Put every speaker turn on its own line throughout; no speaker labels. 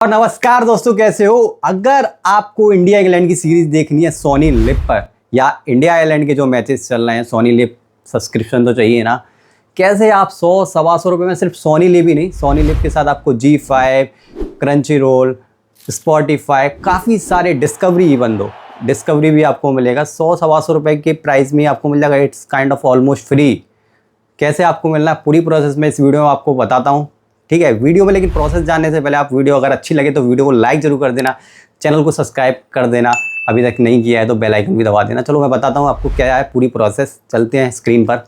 और नमस्कार दोस्तों, कैसे हो। अगर आपको इंडिया इंग्लैंड की सीरीज देखनी है सोनी लिव पर, या इंडिया आयरलैंड के जो मैचेस चल रहे हैं, सोनी लिव सब्सक्रिप्शन तो चाहिए ना। कैसे आप 100-125 रुपये में सिर्फ सोनी लिव ही नहीं, सोनी लिव के साथ आपको G5, क्रंची रोल, स्पॉटिफाई, काफ़ी सारे डिस्कवरी, इवन दो डिस्कवरी भी आपको मिलेगा 100-125 रुपये के प्राइस में आपको मिल जाएगा। It's kind of almost free. कैसे आपको मिलना है पूरी प्रोसेस में इस वीडियो में आपको बताता हूँ, ठीक है। वीडियो में लेकिन प्रोसेस जानने से पहले आप वीडियो अगर अच्छी लगे तो वीडियो को लाइक जरूर कर देना, चैनल को सब्सक्राइब कर देना, अभी तक नहीं किया है तो बेल आइकन भी दबा देना। चलो मैं बताता हूँ आपको क्या है पूरी प्रोसेस। चलते हैं स्क्रीन पर।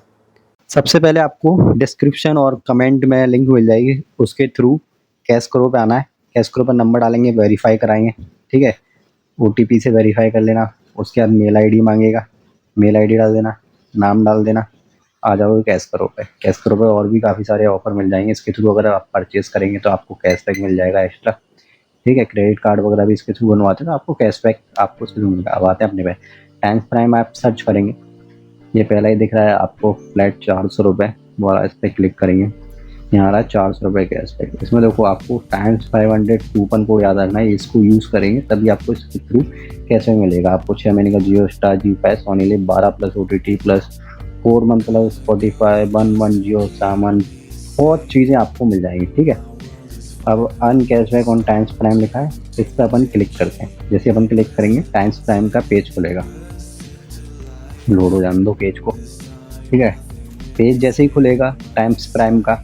सबसे पहले आपको डिस्क्रिप्शन और कमेंट में लिंक मिल जाएगी, उसके थ्रू कैश करो पे आना है। कैश करो पर नंबर डालेंगे, वेरीफाई कराएंगे, ठीक है। OTP से वेरीफाई कर लेना। उसके बाद मेल आईडी मांगेगा, मेल आईडी डाल देना, नाम डाल देना, आ जाओगे कैश करो पे। कैश करो पे और भी काफ़ी सारे ऑफर मिल जाएंगे इसके थ्रू। अगर आप परचेस करेंगे तो आपको कैशबैक मिल जाएगा एक्स्ट्रा, ठीक है। क्रेडिट कार्ड वगैरह भी इसके थ्रू बनवाते हैं तो आपको कैशबैक आपको इसके थ्रू मिलेगा। अब आते हैं अपने पे। टाइम्स प्राइम आप सर्च करेंगे, ये पहला ही दिख रहा है आपको, फ्लैट 400 रुपये वाला। इस पर क्लिक करेंगे, यहाँ आ रहा है 400 रुपये कैशबैक। इसमें देखो आपको टाइम्स 500 कूपन कोड याद रखना है, इसको यूज़ करेंगे तभी आपको इसके थ्रू कैशबैक मिलेगा। आपको 6 महीने का Jio Star, G5, Sony LIV, 12+ OTT plus 4 month plus Spotify, 1 month Jio Saavn, बहुत चीज़ें आपको मिल जाएंगी, ठीक है। अब earn cashback on Times Prime लिखा है, इस पर अपन क्लिक करते हैं। जैसे अपन क्लिक करेंगे टाइम्स प्राइम का पेज खुलेगा। लोड हो जाने दो पेज को, ठीक है। पेज जैसे ही खुलेगा टाइम्स प्राइम का,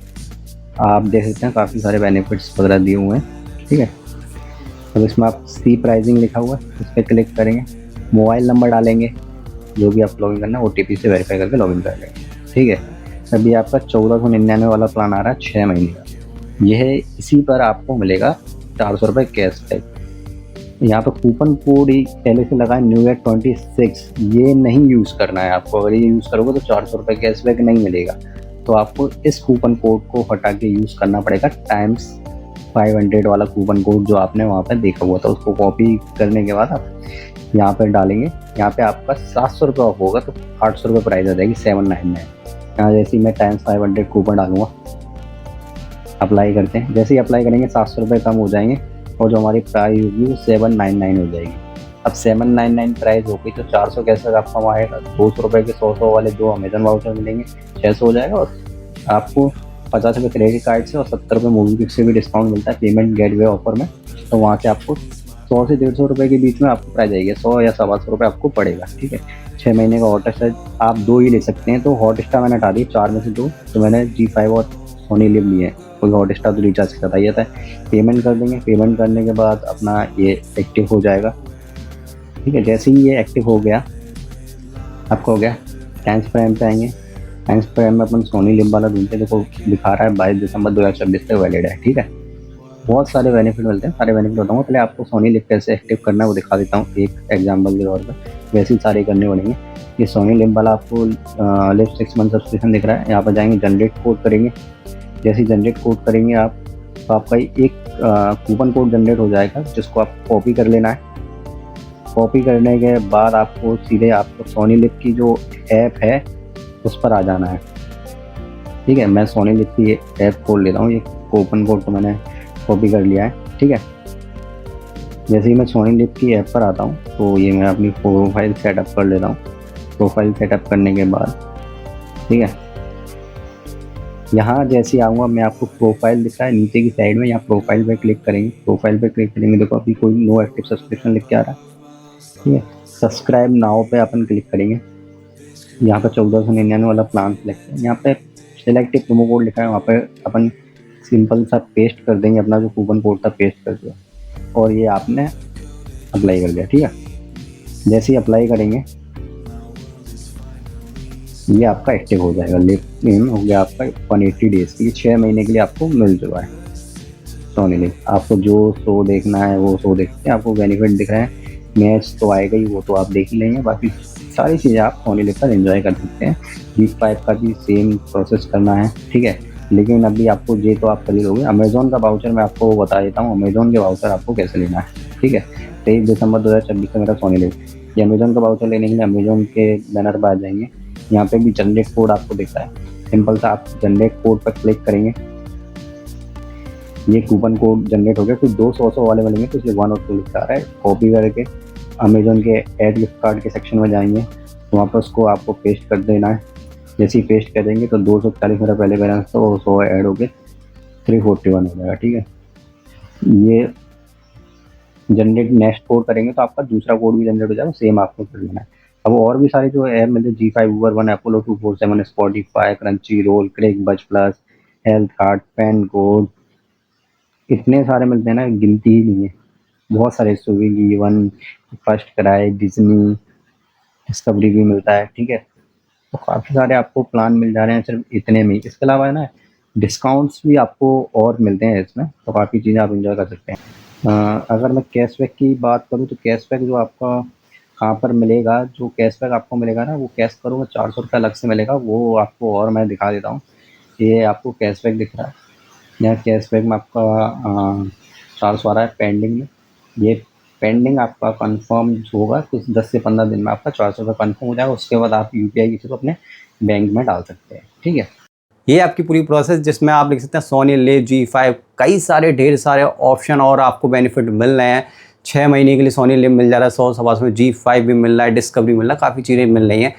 आप देख सकते हैं काफ़ी सारे बेनिफिट्स वगैरह दिए हुए हैं, ठीक है। अब इसमें आप सी प्राइसिंग लिखा हुआ है, इस पर क्लिक करेंगे। मोबाइल नंबर डालेंगे, जो भी आप लॉगिन करना है OTP से वेरीफाई करके लॉगिन कर लेंगे, ठीक है। अभी आपका 1499 वाला प्लान आ रहा है 6 महीने का। यह है, इसी पर आपको मिलेगा 400 रुपये कैशबैक। यहाँ पर कूपन कोड ही पहले से लगा है, न्यू ईयर 26। ये नहीं यूज़ करना है आपको। अगर ये यूज़ करोगे तो 400 रुपये कैशबैक नहीं मिलेगा। तो आपको इस कूपन कोड को हटा के यूज़ करना पड़ेगा। टाइम्स 500 वाला कूपन कोड जो आपने वहाँ पर देखा हुआ था, उसको कॉपी करने के बाद आप यहाँ पर डालेंगे। यहाँ पे आपका 700 रुपये ऑफ होगा तो 800 रुपये प्राइस आ जाएगी 799। यहाँ जैसे ही मैं टाइम्स 500 कूपन डालूंगा, अप्लाई करते हैं। जैसे ही अप्लाई करेंगे 700 रुपये कम हो जाएंगे और जो हमारी प्राइस होगी वो 799 हो जाएगी। अब 799 प्राइस हो गई तो 400 कैसे आप कमाएगा। 200 रुपये के 100 वाले 2 अमेजन वाउचर मिलेंगे, 600 हो जाएगा। और आपको 50 रुपये क्रेडिट कार्ड से और 70 रुपये मूवी किट से भी डिस्काउंट मिलता है पेमेंट गेटवे ऑफर में। तो वहाँ से आपको 100 से 150 रुपये के बीच में आपको प्राइस आएगी। 100 या 125 रुपये आपको पड़ेगा, ठीक है। 6 महीने का हॉटस्टार आप 2 ही ले सकते हैं, तो हॉटस्टार मैंने हटा दी 4 में से 2, तो मैंने G5 और सोनी लिव लिए हैं। कोई हॉटस्टार तो रिचार्ज करता ही आता है। पेमेंट कर देंगे, पेमेंट करने के बाद अपना ये एक्टिव हो जाएगा, ठीक है। जैसे ही ये एक्टिव हो गया, आपको हो गया। टाइम्स प्राइम पे आएंगे। टाइम्स प्राइम में अपन सोनी लिव वाला ढूंढते हैं, देखो दिखा रहा है 22 दिसंबर 2026 तक वैलिड है, ठीक है। बहुत सारे बेनिफिट मिलते हैं, सारे बेनिफिट बताऊँगा। पहले आपको सोनी लिव कैसे एक्टिव करना है वो दिखा देता हूँ एक एग्जाम्पल के तौर पर। वैसे ही सारे करने पड़ेंगे। ये सोनी लिव वाला आपको लिव 6 मंथ सब्सक्रिप्शन दिख रहा है। यहाँ पर जाएंगे, जनरेट कोड करेंगे। जैसे जनरेट कोड करेंगे आप, तो आपका एक कूपन कोड जनरेट हो जाएगा, जिसको आप कॉपी कर लेना है। कॉपी करने के बाद आपको सीधे आपको सोनी लिव की जो ऐप है उस पर आ जाना है, ठीक है। मैं सोनी लिव की ऐप खोल लेता हूँ। ये कूपन कोड तो मैंने कॉपी कर लिया है, ठीक है। जैसे ही मैं सोनी लिव की ऐप पर आता हूँ तो ये मैं अपनी प्रोफाइल सेटअप कर लेता हूँ। प्रोफाइल सेटअप करने के बाद, ठीक है, यहाँ जैसे ही आऊँगा मैं आपको प्रोफाइल दिख रहा है नीचे की साइड में, यहाँ प्रोफाइल पे क्लिक करेंगे। प्रोफाइल पे क्लिक करेंगे, देखो अभी कोई नो एक्टिव सब्सक्रिप्शन लिख के आ रहा है, ठीक है। सब्सक्राइब नाउ पे अपन क्लिक करेंगे। यहाँ पे 1499 वाला प्लान सेलेक्ट है। यहाँ पे सिलेक्टिव प्रोमो कोड लिखा है, वहाँ पे अपन सिंपल सा पेस्ट कर देंगे, अपना जो कूपन कोड था पेस्ट कर दिया और ये आपने अप्लाई कर दिया, ठीक है। जैसे ही अप्लाई करेंगे ये आपका एक्टिव हो जाएगा। लेकिन हो गया आपका 180 डेज की, 6 महीने के लिए आपको मिल चुका है सोनी लिव। आपको जो शो देखना है वो शो देखते हैं, आपको बेनिफिट दिख रहे हैं। मैच तो आएगा ही, वो तो आप देख ही लेंगे। बाकी सारी चीज़ें आप सोनी लिव पर एंजॉय कर सकते हैं। G5 का भी सेम प्रोसेस करना है, ठीक है। लेकिन अभी आपको ये तो आप खरीद लोगे। अमेजोन का वाउचर मैं आपको बता देता हूँ, अमेजोन के वाउचर आपको कैसे लेना है, ठीक है। 23 दिसंबर 2026 का मेरा सोनी लिव। ये अमेजोन का वाउचर लेने के लिए अमेजोन के बैनर पर आ जाएंगे। यहाँ पे भी जनरेट कोड आपको दिख रहा है, सिंपल सा आप जनरेट कोड पर क्लिक करेंगे। ये कूपन कोड जनरेट हो गया, फिर 200 वाले मिलेंगे तो इसलिए 1 और 2 लिखा आ रहा है। कॉपी करके अमेजोन के ऐड गिफ्ट कार्ड के सेक्शन में जाएंगे, वहाँ पर उसको आपको पेस्ट कर देना है। जैसे ही पेस्ट कर देंगे तो 240 मेरा पहले बैलेंस था, वो 100 ऐड हो गए 341 हो जाएगा। ठीक है, ये जनरेट नेक्स्ट कोड करेंगे तो आपका दूसरा कोड भी जनरेट हो जाएगा, सेम आपको कर लेना है। अब और भी सारे जो ऐप मिलते हैं, G5, Uber One, Apollo 247, Spotify, Crunchyroll, Cricbuzz plus, health card, pen code, इतने सारे मिलते हैं ना, गिनती ही नहीं है। बहुत सारे, Swiggy, one, first cry, Disney, discovery भी मिलता है। ठीक है, तो काफ़ी सारे आपको प्लान मिल जा रहे हैं सिर्फ इतने में। इसके अलावा है ना, डिस्काउंट्स भी आपको और मिलते हैं इसमें, तो काफ़ी चीज़ें आप इंजॉय कर सकते हैं। अगर मैं कैशबैक की बात करूँ तो कैशबैक जो आपका कहाँ पर मिलेगा, जो कैशबैक आपको मिलेगा ना, वो कैश करूँगा 400 रुपये अलग से मिलेगा, वो आपको और मैं दिखा देता हूँ। ये आपको कैशबैक दिख रहा है, यहाँ कैशबैक में आपका 400 आ रहा है पेंडिंग में। ये पेंडिंग आपका कंफर्म होगा कुछ 10 से 15 दिन में आपका 400 रुपये कन्फर्म हो जाएगा। उसके बाद आप UPI की थ्रू अपने बैंक में डाल सकते हैं। ठीक है,
ये आपकी पूरी प्रोसेस, जिसमें आप लिख सकते हैं सोनी लिव G5, कई सारे ढेर सारे ऑप्शन और आपको बेनिफिट मिल रहे हैं। 6 महीने के लिए सोनी लिव मिल जा रहा है 100 में, G5 भी मिल रहा है, डिस्कवरी मिल रहा है, काफ़ी चीज़ें मिल रही हैं।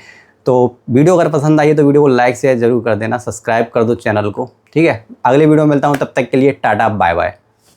तो वीडियो अगर पसंद आई है तो वीडियो को लाइक शेयर जरूर कर देना, सब्सक्राइब कर दो चैनल को। ठीक है, अगले वीडियो में मिलता हूँ, तब तक के लिए टाटा बाय बाय।